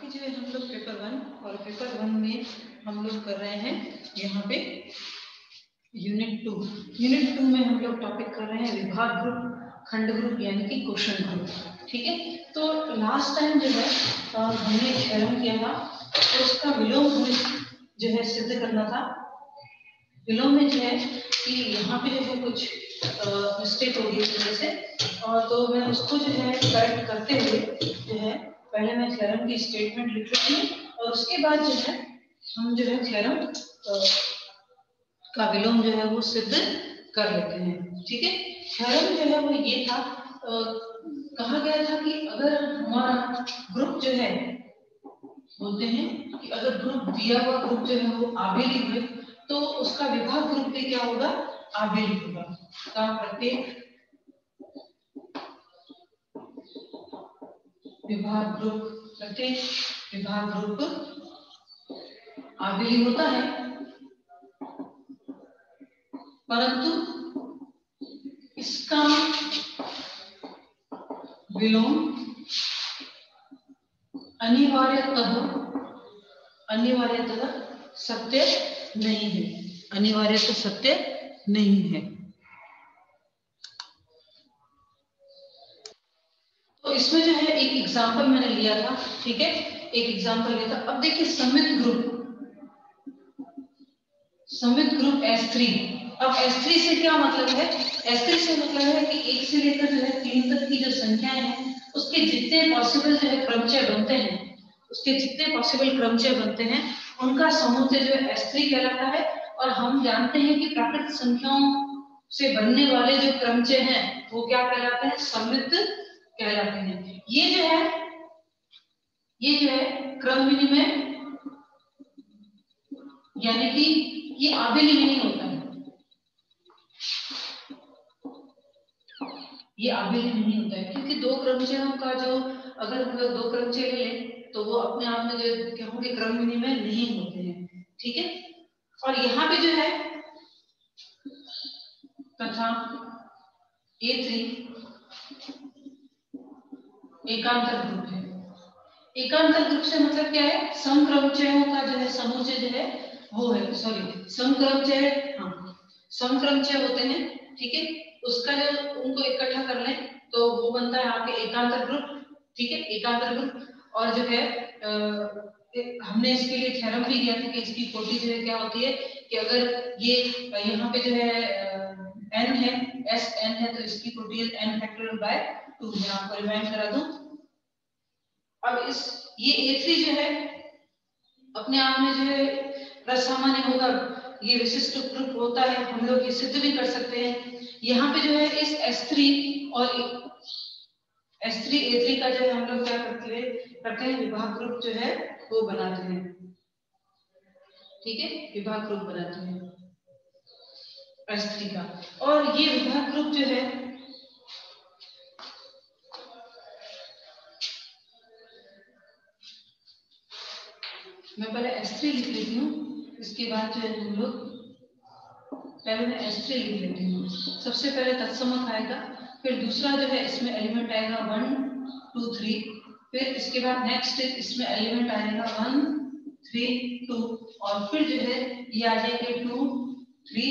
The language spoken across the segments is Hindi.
जो है हम लोग पेपर 1 और पेपर 1 में हम लोग कर रहे हैं यहाँ पे यूनिट 2। यूनिट 2 में हम लोग टॉपिक कर रहे हैं विभाग ग्रुप, खंड ग्रुप यानी कि क्वेश्चन ग्रुप। ठीक है, तो लास्ट टाइम जो है हमने थ्योरम किया था, तो उसका विलोम जो है सिद्ध करना था। विलोम में जो है कि यहाँ पे जो है कुछ मिस्टेक हो गई इस वजह से, और तो मैं उसको जो है करेक्ट करते हुए जो है पहले मैं थ्योरम की स्टेटमेंट लिख लेती हूँ और उसके बाद जो है हम जो है थ्योरम का विलोम जो है वो सिद्ध कर लेते हैं। ठीक है, थ्योरम जो है वो ये था, कहा गया था कि अगर हमारा ग्रुप जो है, बोलते हैं कि अगर ग्रुप दिया हुआ ग्रुप जो है वो आबेली है तो उसका विभाग ग्रुप भी क्या होगा, आबेली होगा। का प्रत्येक विभाग ग्रुप, प्रत्येक विभाग ग्रुप आबेली होता है, परंतु इसका विलोम अनिवार्यतः सत्य नहीं है, अनिवार्यतः सत्य नहीं है। तो इसमें जो है एक एग्जांपल मैंने लिया था। ठीक है, एक एग्जांपल लिया था। अब देखिए समित ग्रुप S3। अब S3 से क्या मतलब है, S3 से मतलब है कि 1 से लेकर जो है 3 तक की जो संख्याएं हैं उसके जितने पॉसिबल जो है क्रमचय बनते हैं, उसके जितने पॉसिबल क्रमचय बनते हैं उनका समुच्चय जो है S3 कहलाता है। और हम जानते हैं कि प्राकृतिक संख्याओं से बनने वाले जो क्रमचय हैं वो क्या कहलाते हैं, समित कहलाते हैं। ये जो है क्रम विनिमय यानी कि ये आबेली नहीं होता है, ये आबेली नहीं होता है, क्योंकि दो क्रमचयों का जो अगर हम लोग दो क्रमचय ले लें तो वो अपने आप में जो क्या होंगे, क्रम विनिमय नहीं होते हैं। ठीक है, और यहाँ पे जो है तथा A3 एकांतर ग्रुप है। एकांतर ग्रुप से मतलब क्या है, समक्रमचयों का जो है समुच्चय जो है वो है, सॉरी समक्रमचय, हाँ समक्रमचय होते हैं। ठीक है, उसका जो उनको इकट्ठा कर लें तो वो बनता है आपके एकांतर ग्रुप। ठीक है, एकांतर ग्रुप। और जो है हमने इसके लिए थ्योरम भी किया था कि इसकी कोटि जो है क्या होती है कि अगर ये यहाँ पे जो है n है, Sn है, तो इसकी कोटि n फैक्टोरियल बाय 2। मैं आपको रिमाइंड करा दूं। अब ये A3 जो है अपने आप में जो है प्रसामान्य होगा, ये विशिष्ट ग्रुप होता है, हम लोग ये सिद्ध भी कर सकते हैं। यहाँ पे जो है इस S3 और S3 A3 का जो है हम लोग क्या करते हैं विभाग ग्रुप जो है वो बनाते हैं। ठीक है, विभाग ग्रुप बनाते हैं S3 का। और ये विभाग ग्रुप जो है मैं पहले S3 लिख लेती हूँ, इसके बाद जो है हम लोग पहले मैं S3 लिख लेती हूँ। सबसे पहले तत्समक आएगा, फिर दूसरा जो है इसमें एलिमेंट आएगा 1 2 3, फिर इसके बाद नेक्स्ट इसमें एलिमेंट आएगा 1 3 2, और फिर जो है ये आ जाएंगे 2 3।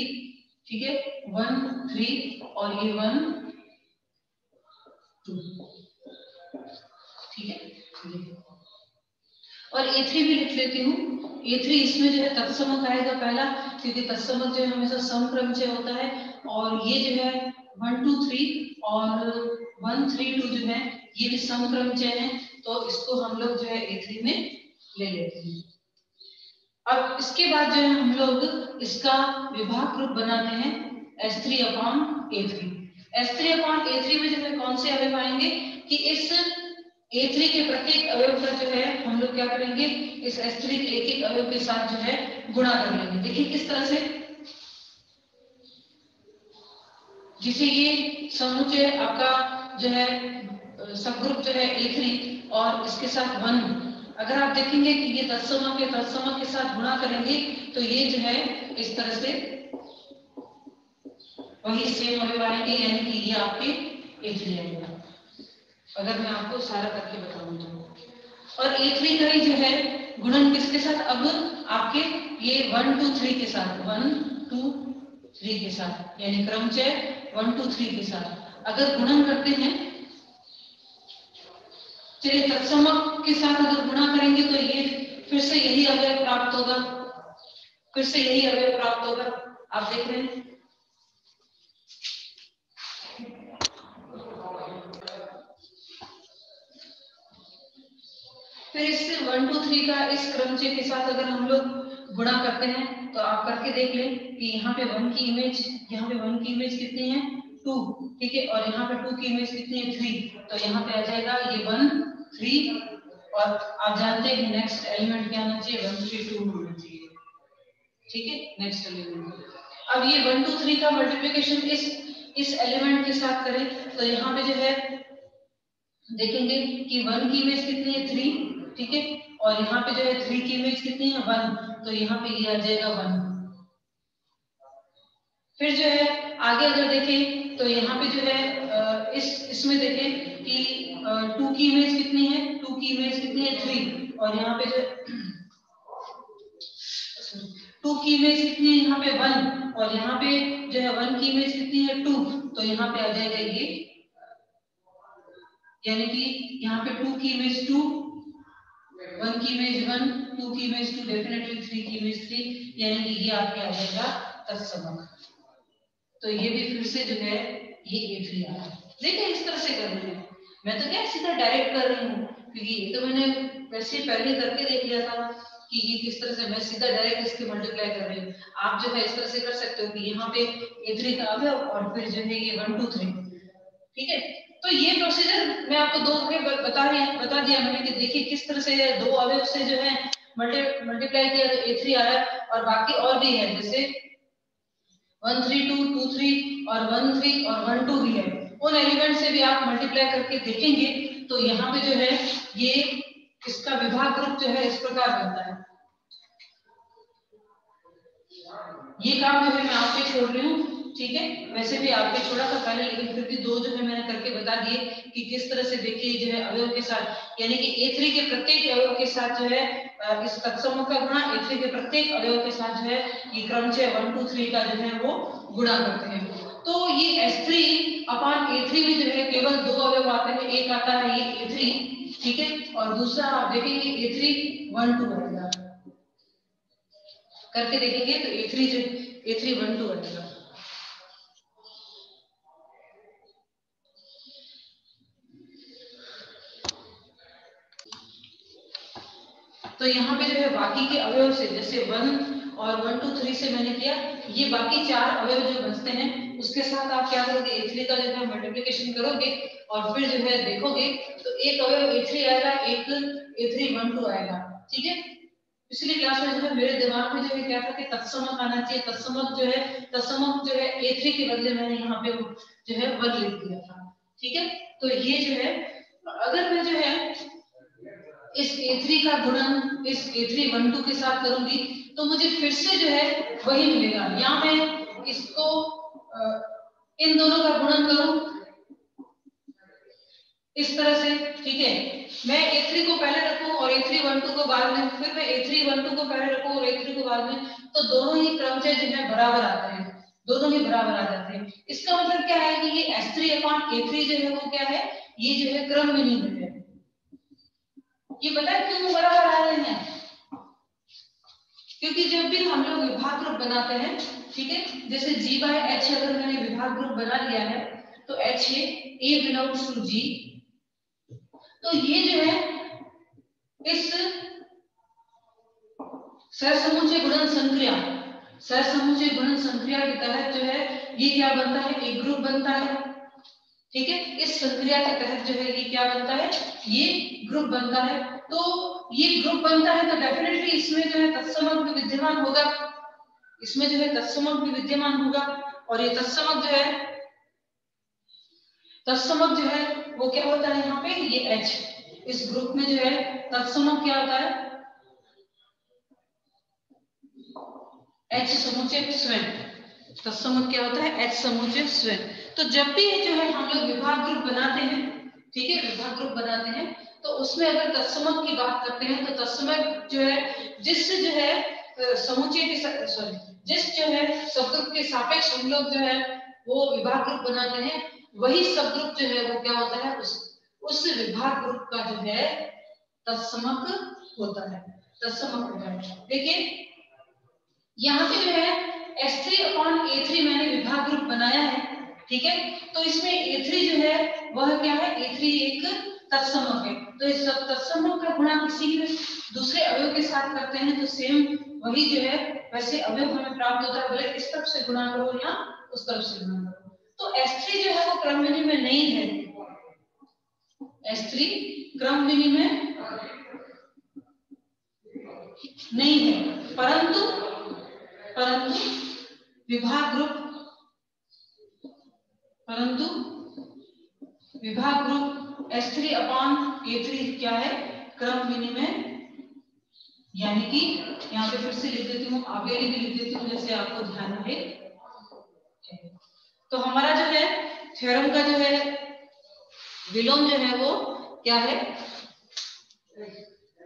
ठीक है, 1 3 और ये 1 2। ठीक है, और A3 भी लिख लेती हूँ। A3 इसमें जो है तत्समक आएगा पहला, क्योंकि तत्समक जो है हमेशा समक्रमचय होता है, और ये जो है 1 2 3 और 1 3 2 जो है ये भी समक्रमचय है, तो इसको हम लोग जो है A3 में ले लेते हैं। अब इसके बाद जो है हम लोग इसका विभाग ग्रुप बनाते हैं S3 upon A3। S3 upon A3 में जो है कौन से अवयव आएंगे कि इस A3 के प्रत्येक अवयव का जो है हम लोग क्या करेंगे, इस S3 के एक एक अवयव के साथ जो है गुणा कर लेंगे। देखिए किस तरह से, जिसे ये समुच्चय आपका जो है सबग्रुप जो है A3 और इसके साथ 1, अगर आप देखेंगे कि ये तत्समक के साथ गुणा करेंगे तो ये जो है इस तरह से वही सेम अवयव आएंगे, यानी कि ये आपके A3 आएगा। अगर मैं आपको सारा करके बताऊं तो और A3 का ही जो है गुणन किसके साथ, अब आपके ये 1 2 3 के साथ, 1 2 3 के साथ, यानी क्रमचय 1 2 3 के साथ अगर गुणन करते हैं, चलिए तत्समक के साथ अगर गुणा करेंगे तो ये फिर से यही अवयव प्राप्त होगा, फिर से यही अवयव प्राप्त होगा। आप देख रहे हैं, फिर इससे 1 2 3 का इस क्रमचय के साथ अगर हम लोग गुणा करते हैं तो आप करके देख लें कि यहाँ पे 1 की इमेज, यहाँ पे 1 की इमेज कितनी है 2, ठीक है, और यहाँ पे 2 की इमेज कितनी है 3, तो यहाँ पे आ जाएगा ये 1 3, और आप जानते हैं नेक्स्ट एलिमेंट क्या आना चाहिए, 1 3 2 होना चाहिए, ठीक है, नेक्स्ट एलिमेंट। अब ये 1 2 3 का मल्टीप्लिकेशन इस एलिमेंट के साथ करें तो यहाँ पे जो है देखेंगे कि 1 की इमेज कितनी है 3, ठीक है, और यहाँ पे जो है 3 की इमेज कितनी है 1, तो यहाँ पे ये आ जाएगा 1। फिर जो है आगे अगर देखें तो यहाँ पे जो है इसमें देखें कि 2 की इमेज कितनी है, 2 की इमेज कितनी है 3, और यहाँ पे जो 2 की इमेज कितनी है यहाँ पे 1, और यहाँ पे जो है 1 की इमेज कितनी है 2, तो यहाँ पे आ जाएगा ये, यानी कि यहाँ पे 2 की इमेज 2, 1 की इमेज 1, 2 की इमेज 2, डेफिनेटली 3 की इमेज 3, यानी कि ये आपके आ जाएगा तत्समक। तो ये भी फिर से जो है ये A3 आ रहा है। देखिए इस तरह से करना है, मैं तो क्या सीधा डायरेक्ट कर रही हूँ, क्योंकि ये तो मैंने वैसे पहले करके देख लिया था कि ये किस तरह से, मैं सीधा डायरेक्ट इसके मल्टीप्लाई कर रही हूँ। आप जो है इस तरह से कर सकते हो कि यहाँ पे A3 का अवयव और फिर जो है ये 1 2 3, ठीक है। तो ये प्रोसीजर मैं आपको बता दिया मैंने कि देखिए किस तरह से दो अवयव से जो है मल्टीप्लाई किया तो A3 आया, और बाकी और भी है, जैसे 1 3 2 2 3 और 1 3 और 1 2 भी है, उन एलिमेंट से भी आप मल्टीप्लाई करके देखेंगे तो यहाँ पे जो है ये इसका विभाग ग्रुप जो है इस प्रकार बनता है। ये काम जो है मैं आप पे छोड़ रही हूँ, ठीक है, वैसे भी आपके छोड़ा था पहले, लेकिन फिर भी दो जो है मैंने करके बता दिए कि किस तरह से देखिए जो है अवयव के साथ, यानी कि A3 के प्रत्येक अवयव के साथ जो है इस तत्समक का गुणा A3 के प्रत्येक अवयव के साथ जो है ये क्रमचय 1 2 3 का जो है वो गुणा करते हैं। तो ये S3 अपान A3 में जो है केवल दो अवयव आते हैं, एक आता है ये A3, ठीक है, और दूसरा आप देखेंगे A3 1 2 आएगा, करके देखेंगे तो A3 1 2 आएगा। तो यहाँ पे जो है बाकी के अवयव से, जैसे 1 और 1 2 3 से मैंने किया, ये बाकी चार अवयव जो बचते हैं उसके साथ आप क्या करोगे, A3 का जो है मल्टीप्लिकेशन करोगे और फिर जो है देखोगे तो एक अवयव A3 आएगा, एक A3 1 2 आएगा, ठीक है। पिछली क्लास में जो है मेरे दिमाग में जो है क्या था कि तत्समक आना चाहिए, तत्समक जो है A3 के बदले मैंने यहाँ पे जो है 1 लिख दिया था, ठीक है। तो ये जो है अगर मैं जो है इस A3 का गुणन इस A3 1 2 के साथ करूंगी तो मुझे फिर से जो है वही मिलेगा, या मैं इसको इन दोनों का गुणन करूं इस तरह से, ठीक है, मैं A3 को पहले रखूं और A3 1 2 को बाद में, फिर मैं A3 1 2 को पहले रखूं और A3 को बाद में, तो दोनों ही क्रमचय जो है बराबर आते हैं, दोनों ही बराबर आ जाते हैं। इसका मतलब क्या है कि ये S3 अपान A3 जो है वो क्या है, ये जो है क्रम में नहीं है। ये पता है क्यों बराबर आ रहे हैं, क्योंकि जब भी हम लोग विभाग ग्रुप बनाते हैं, ठीक है, जैसे G by H अगर मैंने विभाग ग्रुप बना लिया है तो H है A belongs to G, तो ये जो है इस सहसमुच्चय गुणन संक्रिया के तहत जो है ये क्या बनता है, एक ग्रुप बनता है, ठीक है। इस संक्रिया के तहत जो है ये क्या बनता है, ये ग्रुप बनता है। तो ये ग्रुप बनता है तो डेफिनेटली इसमें जो है तत्समक भी विद्यमान होगा, इसमें जो है तत्समक भी विद्यमान होगा, और ये तत्समक जो है वो क्या होता है यहाँ पे, ये H, इस ग्रुप में जो है तत्समक क्या होता है, H समुच्चय स्वयं, तत्समक क्या होता है, H समुच्चय स्वयं। तो जब भी जो है हम लोग विभाग ग्रुप बनाते हैं, ठीक है, विभाग ग्रुप बनाते हैं, तो उसमें अगर तत्समक की बात करते हैं तो तत्समक जो है जिस जो है समुच्चय के जिस जो है सबग्रुप के सापेक्ष हम लोग जो है वो विभाग ग्रुप बनाते हैं, वही सबग्रुप जो है वो क्या होता है, उस विभाग ग्रुप का जो है तत्समक होता है, तत्समक होता है। देखिए यहाँ पे जो है S3/A3 मैंने विभाग ग्रुप बनाया है, ठीक है, तो इसमें A3 जो है वह क्या है, A3 एक तत्समक है, तो इस तत्समक का गुणा किसी भी दूसरे अवयव के साथ करते हैं तो सेम वही जो है वैसे अवयव हमें प्राप्त होता है, भले इस तरफ से गुणा करो या उस तरफ से गुणा करो। तो S3 जो है वो क्रम विनिमय नहीं है, S3 क्रम विनिमय नहीं है, परंतु विभाग ग्रुप S3/A3 क्या है, क्रम विनिमय, यानी कि यहाँ पे फिर से लिख देती हूँ, आगे भी लिख देती हूँ जैसे आपको ध्यान रहे। तो हमारा जो है थ्योरम का जो है विलोम जो है वो क्या है,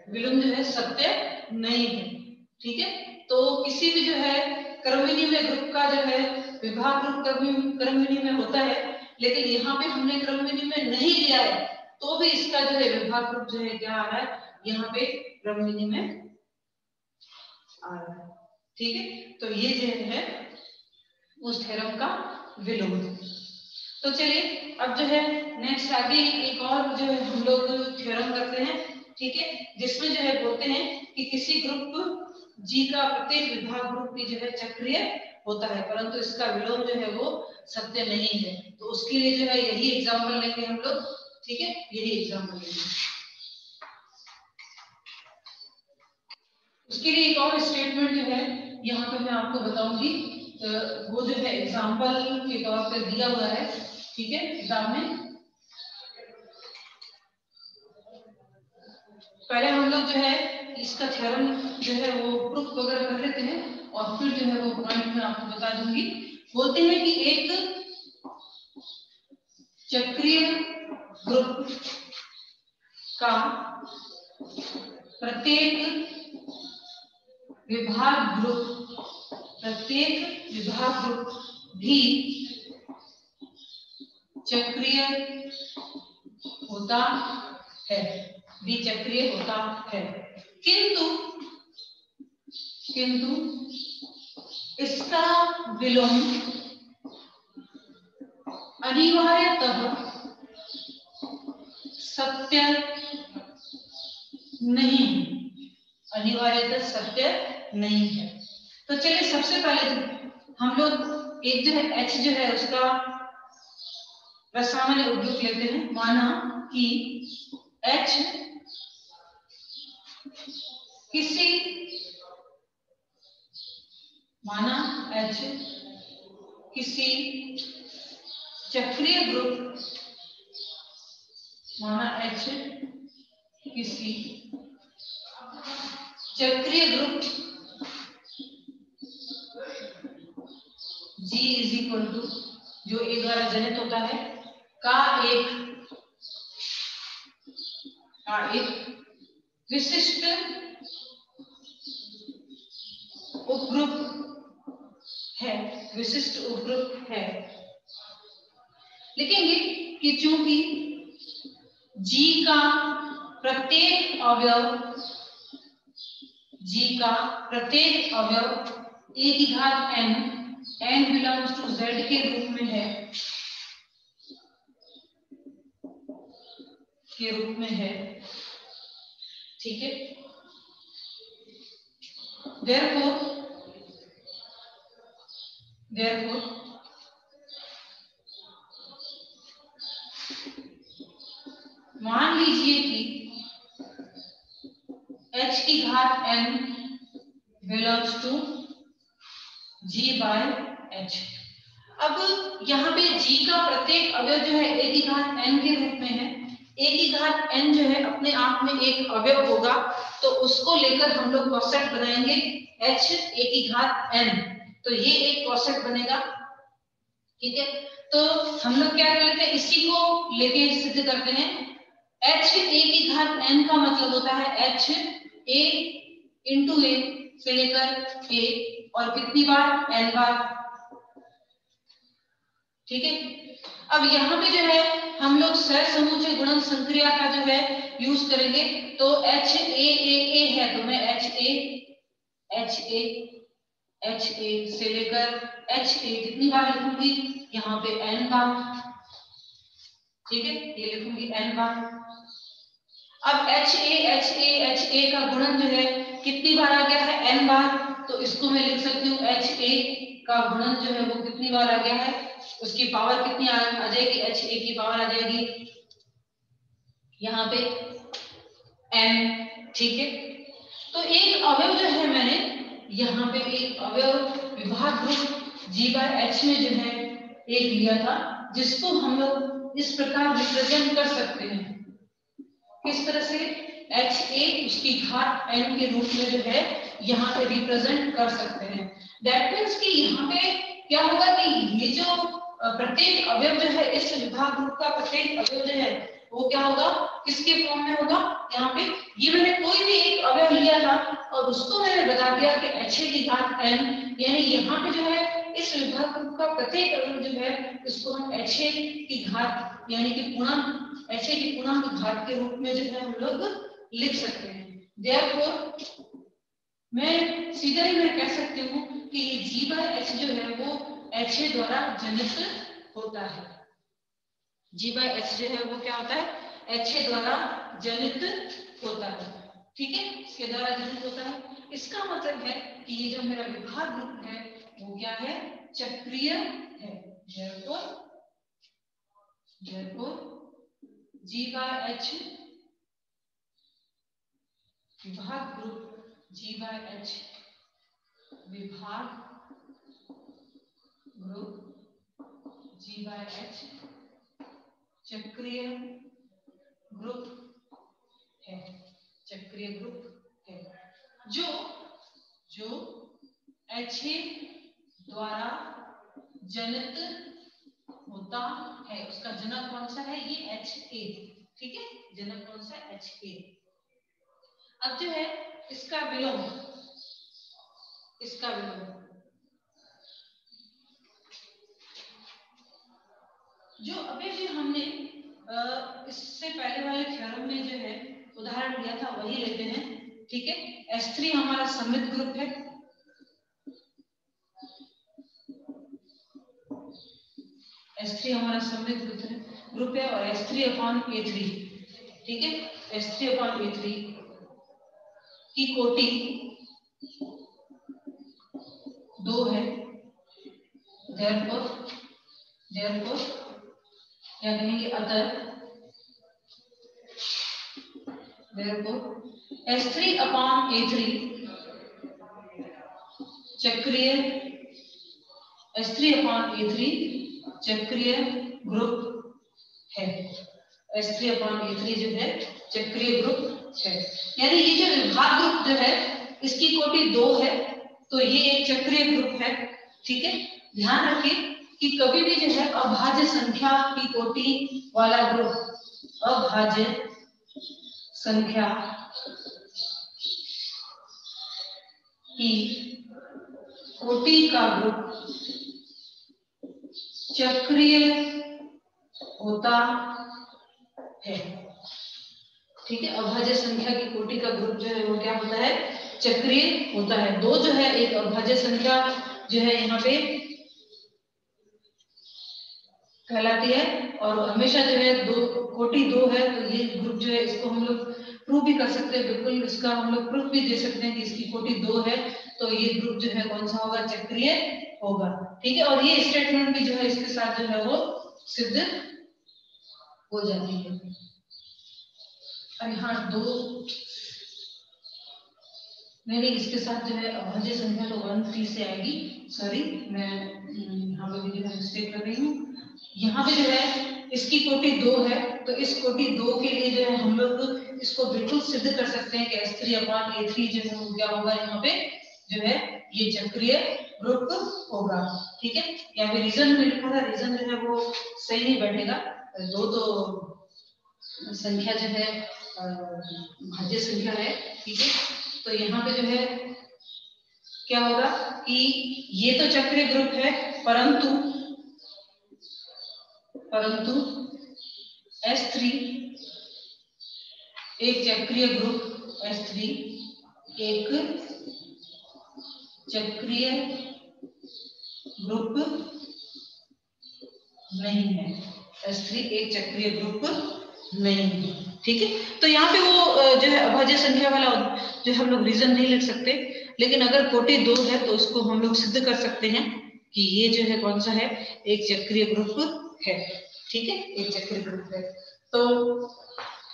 विलोम जो है सत्य नहीं है, ठीक है। तो किसी भी जो है क्रम विनिमय ग्रुप का जो है विभाग ग्रुप क्रम विनिमय होता है, लेकिन यहाँ पे हमने क्रम विनिमय नहीं लिया है तो भी इसका जो है विभाग ग्रुप जो है क्या आ रहा है, यहाँ पे क्रम विनिमय आ रहा है, ठीक है। तो ये जो है उस थ्योरम का विलोम। तो चलिए अब जो है नेक्स्ट आगे एक और जो है हम लोग थ्योरम करते हैं, ठीक है, जिसमें जो है बोलते हैं कि किसी ग्रुप G का प्रत्येक विभाग ग्रुप की जो है चक्रीय होता है, परंतु इसका विलोम जो है वो सत्य नहीं है। तो उसके लिए जो है यही एग्जांपल लेंगे हम लोग, ठीक है, यही एग्जांपल लेंगे। उसके लिए एक और स्टेटमेंट जो है यहाँ पे मैं आपको बताऊंगी, वो जो है एग्जांपल के तौर पर दिया हुआ है, ठीक है, किताब में। पहले हम लोग जो है इसका थ्योरम जो है वो प्रूफ वगैरह कर लेते हैं और फिर जो है वो पॉइंट में आपको बता दूंगी। बोलते हैं कि एक चक्रीय ग्रुप का प्रत्येक विभाग ग्रुप भी चक्रीय होता है, किंतु इसका विलोम अनिवार्यतः सत्य नहीं है। तो चलिए सबसे पहले हम लोग एक जो है H जो है उसका रसायन उपयोग लेते हैं। माना कि H किसी चक्रीय group G is equal to जो ए द्वारा जनित होता है का एक विशिष्ट उपग्रुप है, लिखेंगे कि चूंकि G का प्रत्येक अवयव a की घात n बिलोंग्स टू z के रूप में है, ठीक है। therefore मान लीजिए कि h की घात n belongs to G by h। अब यहाँ पे G का प्रत्येक अवयव जो है a की घात n के रूप में है, a की घात n जो है अपने आप में एक अवयव होगा, तो उसको लेकर हम लोग कॉसेट बनाएंगे h a की घात n, तो ये एक कॉसेट बनेगा, ठीक है। तो हम लोग क्या कर लेते हैं, इसी को लेके सिद्ध करते हैं। h a की घात n का मतलब होता है h a इंटू a से लेकर a और कितनी बार, n बार। ठीक है, अब यहाँ पे जो है हम लोग सहसमुच्चय गुणन संक्रिया का जो है यूज करेंगे। तो h a है तो मैं h a से लेकर h a कितनी बार लिखूंगी, यहाँ पे n बार। ठीक है, ये लिखूंगी n बार। अब h a का गुणन जो है कितनी बार आ गया है, n बार, तो इसको मैं लिख सकती हूँ h a का गुणन जो है वो कितनी बार आ गया है, उसकी पावर कितनी आ जाएगी, h a की पावर आ जाएगी यहाँ पे n। ठीक है, तो एक अवयव जो है मैंने यहाँ पे एक अवयव विभाग ग्रुप G/H में जो है एक लिया था, जिसको हम लोग इस प्रकार रिप्रेजेंट कर सकते हैं। किस तरह से, HA उसकी घात n के रूप में जो है यहाँ पे रिप्रेजेंट कर सकते हैं। दैट मीन्स कि यहाँ पे क्या होगा कि ये जो प्रत्येक अवयव जो है, इस विभाग ग्रुप का प्रत्येक अवयव जो है वो क्या होगा, किसके फॉर्म में होगा, यहाँ पे ये मैंने कोई भी एक अवयव लिया था और उसको मैंने बता दिया कि HA की घात n, यानी यहाँ पे जो है इस विभाग ग्रुप का प्रत्येक अवयव जो है इसको हम HA की घात यानी कि पूर्णांक, HA की पूर्णांक घात के रूप में जो है हम लोग लिख सकते हैं। Therefore मैं सीधा ही मैं कह सकती हूँ कि ये G/H जो है वो HA द्वारा जनित होता है। G/H जो है वो क्या होता है, HA द्वारा जनित होता है। ठीक है, इसके द्वारा जनित होता है। इसका मतलब है कि ये जो मेरा विभाग ग्रुप है वो क्या है, चक्रीय है। Therefore G/H विभाग ग्रुप, G/H विभाग ग्रुप, G/H चक्रीय ग्रुप है, चक्रीय ग्रुप है जो HA द्वारा जनित होता है। उसका जनक कौन सा है, ये HA। ठीक है, जनक कौन सा, HA। अब जो है इसका विलोम, जो अभी भी हमने इससे पहले वाले थ्योरम में जो है उदाहरण लिया था वही लेते हैं। ठीक है, S3 हमारा सममित ग्रुप है, S3 हमारा सममित ग्रुप है और S3/A3। ठीक है, S3/A3 की कोटि 2 है। Therefore क्या कहेंगे, अतः S3/A3 चक्रीय, S3/A3 चक्रीय ग्रुप है। S3/A3 जो है चक्रीय ग्रुप है, यानी ये जो विभाग ग्रुप जो है इसकी कोटि 2 है, तो ये एक चक्रीय ग्रुप है। ठीक है, ध्यान रखिए कि कभी भी जो है अभाज्य संख्या की कोटि वाला ग्रुप, अभाज्य संख्या की कोटि का ग्रुप चक्रीय होता है। ठीक है, अभाज्य संख्या की कोटि का ग्रुप जो है वो क्या होता है, चक्रीय होता है। 2 जो है एक अभाज्य संख्या जो है यहाँ पे कहलाती है और हमेशा जो है कोटि 2 है, तो ये ग्रुप जो है इसको हम लोग प्रूव भी कर सकते हैं। बिल्कुल इसका हम लोग प्रूफ भी दे सकते हैं कि इसकी कोटि 2 है, तो ये ग्रुप जो है कौन सा होगा, चक्रीय होगा। ठीक है, और ये स्टेटमेंट भी जो है इसके साथ जो है वो सिद्ध हो जाती है। अरे हाँ, 2 नहीं, इसके साथ जो है अभाज्य संख्या तो 1 से आएगी। सॉरी, मैं यहाँ पे भी जो है मिस्टेक कर रही हूँ। यहाँ पे जो है इसकी कोटि 2 है, तो इस कोटि 2 के लिए जो है हम लोग इसको बिल्कुल सिद्ध कर सकते हैं कि S3/A3 जो है वो क्या होगा, यहाँ पे जो है ये चक्रीय ग्रुप होगा। ठीक है, यहाँ पे रीजन में लिखा था, रीजन जो है वो सही नहीं बैठेगा, दो तो संख्या जो है भाज्य संख्या है। ठीक है, तो यहाँ पे जो है क्या होगा कि ये तो चक्रीय ग्रुप है, परंतु S3 एक चक्रीय ग्रुप, S3 एक चक्रीय ग्रुप नहीं है, S3 एक चक्रीय ग्रुप नहीं है। ठीक है, तो यहाँ पे वो जो है अभाज्य संख्या वाला जो हम लोग रीजन नहीं लिख सकते, लेकिन अगर कोटि 2 है तो उसको हम लोग सिद्ध कर सकते हैं कि ये जो है कौन सा है, एक चक्रीय ग्रुप है। ठीक है, एक चक्रीय ग्रुप है। तो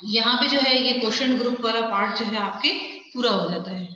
यहाँ पे जो है ये क्वेश्चन ग्रुप वाला पार्ट जो है आपके पूरा हो जाता है।